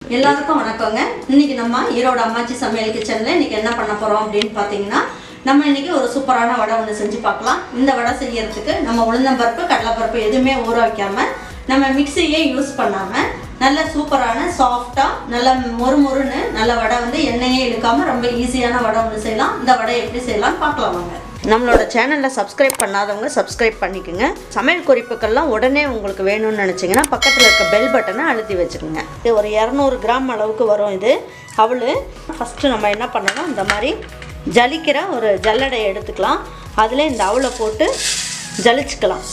எல்லாருக்கும் வணக்கங்க. இன்னைக்கு நம்ம ஈரோடு அம்மாச்சி சமையல் கிச்சன்ல இன்னைக்கு என்ன பண்ண போறோம் அப்படின்னு பாத்தீங்கன்னா, நம்ம இன்னைக்கு ஒரு சூப்பரான வடை ஒன்று செஞ்சு பார்க்கலாம். இந்த வடை செய்யறதுக்கு நம்ம உளுந்தம்பருப்பு கடலைப்பருப்பு எதுவுமே ஊற வைக்காம நம்ம மிக்சியே யூஸ் பண்ணாம நல்ல சூப்பரான சாஃப்டா நல்ல மொறுமொறுன்னு நல்ல வடை வந்து எண்ணெயே இழுக்காம ரொம்ப ஈஸியான வடை ஒன்று செய்யலாம். இந்த வடை எப்படி செய்யலாம் பார்க்கலாம் வாங்க. நம்மளோட சேனலில் சப்ஸ்கிரைப் பண்ணாதவங்க சப்ஸ்கிரைப் பண்ணிக்கோங்க. சமையல் குறிப்புக்கள்லாம் உடனே உங்களுக்கு வேணும்னு நினச்சிங்கன்னா பக்கத்தில் இருக்க பெல் பட்டனை அழுத்தி வச்சுக்கோங்க. இது ஒரு 200 கிராம் அளவுக்கு வரும். இது அவள் ஃபஸ்ட்டு நம்ம என்ன பண்ணணும், இந்த மாதிரி ஜலிக்கிற ஒரு ஜல்லடையை எடுத்துக்கலாம். அதில் இந்த அவளை போட்டு ஜலிச்சுக்கலாம்.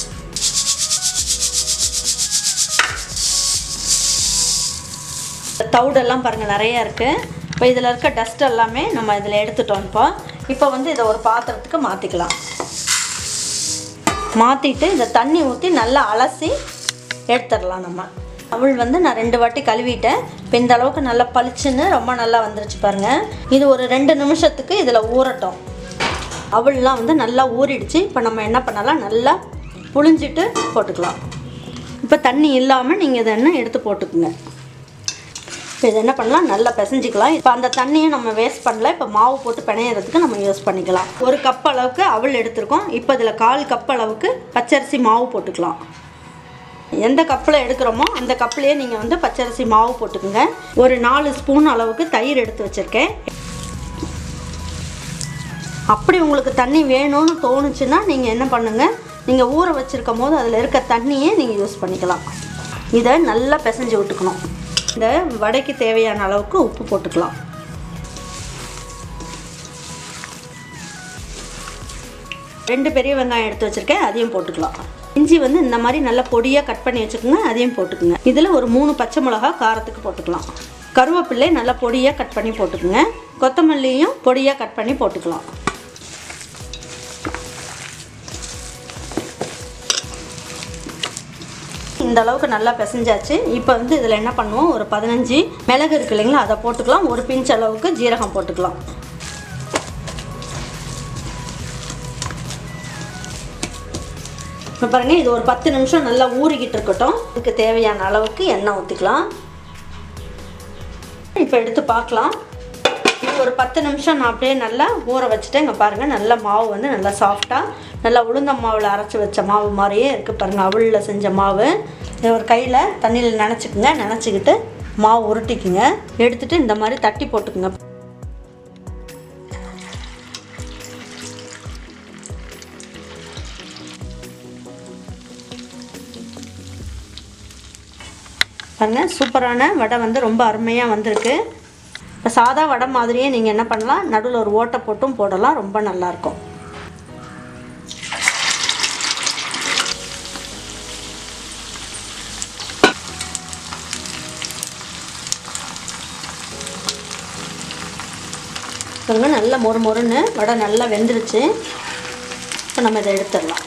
தவுடெல்லாம் பாருங்கள் நிறையா இருக்குது. இப்போ இதில் இருக்க டஸ்ட் எல்லாமே நம்ம இதில் எடுத்துட்டோம். இப்போ வந்து இதை ஒரு பாத்திரத்துக்கு மாற்றிக்கலாம். மாற்றிட்டு இதை தண்ணி ஊற்றி நல்லா அலசி எடுத்துடலாம். நம்ம அவள் வந்து நான் 2 வாட்டி கழுவிட்டேன். இப்போ இந்த அளவுக்கு நல்லா பளிச்சுன்னு ரொம்ப நல்லா வந்துருச்சு பாருங்கள். இது ஒரு 2 நிமிஷத்துக்கு இதில் ஊறட்டும். அவள்லாம் வந்து நல்லா ஊறிடுச்சு. இப்போ நம்ம என்ன பண்ணலாம், நல்லா புழிஞ்சிட்டு போட்டுக்கலாம். இப்போ தண்ணி இல்லாமல் நீங்கள் இதை என்ன எடுத்து போட்டுக்குங்க. இப்போ இது என்ன பண்ணலாம், நல்லா பிசைஞ்சிக்கலாம். இப்போ அந்த தண்ணியை நம்ம வேஸ்ட் பண்ணல. இப்போ மாவு போட்டு பிணையிறதுக்கு நம்ம யூஸ் பண்ணிக்கலாம். 1 கப் அளவுக்கு அவல் எடுத்துருக்கோம். இப்போ இதில் 1/4 கப் அளவுக்கு பச்சரிசி மாவு போட்டுக்கலாம். எந்த கப்பில் எடுக்கிறோமோ அந்த கப்லேயே நீங்கள் வந்து பச்சரிசி மாவு போட்டுக்குங்க. ஒரு 4 ஸ்பூன் அளவுக்கு தயிர் எடுத்து வச்சுருக்கேன். அப்படி உங்களுக்கு தண்ணி வேணும்னு தோணுச்சுன்னா நீங்கள் என்ன பண்ணுங்கள், நீங்கள் ஊற வச்சுருக்கும் போது அதில் இருக்க தண்ணியே நீங்கள் யூஸ் பண்ணிக்கலாம். இதை நல்லா பிசைஞ்சு விட்டுக்கணும். இந்த வடைக்கு தேவையான அளவுக்கு உப்பு போட்டுக்கலாம். ரெண்டு பெரிய வெங்காயம் எடுத்து வச்சுருக்கேன், அதையும் போட்டுக்கலாம். இஞ்சி வந்து இந்த மாதிரி நல்லா பொடியாக கட் பண்ணி வச்சுக்கோங்க, அதையும் போட்டுக்குங்க. இதில் ஒரு 3 பச்சை மிளகா காரத்துக்கு போட்டுக்கலாம். கருவேப்பிலை நல்லா பொடியாக கட் பண்ணி போட்டுக்குங்க. கொத்தமல்லியும் பொடியாக கட் பண்ணி போட்டுக்கலாம். இந்த அளவுக்கு நல்லா பிசைஞ்சாச்சு. இப்போ வந்து இதில் என்ன பண்ணுவோம், ஒரு 15 மிளகு இருக்கு இல்லைங்களா, அதை போட்டுக்கலாம். ஒரு பிஞ்ச் அளவுக்கு ஜீரகம் போட்டுக்கலாம். இப்போ பாருங்கள், இது ஒரு 10 நிமிஷம் நல்லா ஊறிக்கிட்டு இருக்கட்டும். இதுக்கு தேவையான அளவுக்கு எண்ணெய் ஊற்றிக்கலாம். இப்போ எடுத்து பார்க்கலாம். இது ஒரு 10 நிமிஷம் நான் அப்படியே நல்லா ஊற வச்சுட்டேன். இங்கே பாருங்கள், நல்ல மாவு வந்து நல்லா சாஃப்டாக நல்லா உளுந்த மாவில் அரைச்சி வச்ச மாவு மாதிரியே இருக்குது பாருங்கள். அவளில் செஞ்ச மாவு. இதை ஒரு கையில் தண்ணியில் நனைச்சிக்குங்க. நனைச்சிக்கிட்டு மாவு உருட்டிக்குங்க. எடுத்துகிட்டு இந்த மாதிரி தட்டி போட்டுக்குங்க. பாருங்கள், சூப்பரான வடை வந்து ரொம்ப அருமையாக வந்திருக்கு. இப்போ சாதா வடை மாதிரியே நீங்கள் என்ன பண்ணலாம், நடுவில் ஒரு ஓட்டை போட்டும் போடலாம். ரொம்ப நல்லாயிருக்கும். பாருங்க, நல்லா மொறுன்னு வடை நல்லா வெந்துருச்சு. இப்போ நம்ம இதை எடுத்துடலாம்.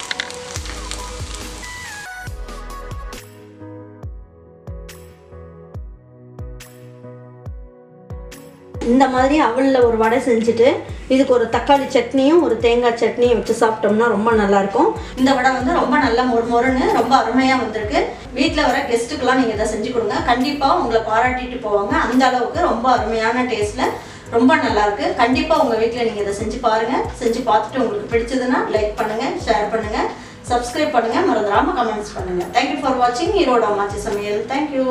இந்த மாதிரி அவலில் ஒரு வடை செஞ்சுட்டு இதுக்கு ஒரு தக்காளி சட்னியும் ஒரு தேங்காய் சட்னியும் வச்சு சாப்பிட்டோம்னா ரொம்ப நல்லாயிருக்கும். இந்த வடை வந்து ரொம்ப நல்லா மொறுன்னு ரொம்ப அருமையாக வந்திருக்கு. வீட்டில் வர கெஸ்ட்டுக்கெல்லாம் நீங்கள் இதை செஞ்சு கொடுங்க. கண்டிப்பாக உங்களை பாராட்டிட்டு போவாங்க. அந்த அளவுக்கு ரொம்ப அருமையான டேஸ்ட்டில் ரொம்ப நல்லாயிருக்கு. கண்டிப்பாக உங்கள் வீட்டில் நீங்கள் இதை செஞ்சு பாருங்கள். செஞ்சு பார்த்துட்டு உங்களுக்கு பிடிச்சதுன்னா லைக் பண்ணுங்கள், ஷேர் பண்ணுங்கள், சப்ஸ்கிரைப் பண்ணுங்கள், மறந்துடாமல் கமெண்ட்ஸ் பண்ணுங்கள். தேங்க்யூ ஃபார் வாட்சிங் ஈரோடு அம்மாச்சி சமையல். தேங்க்யூ.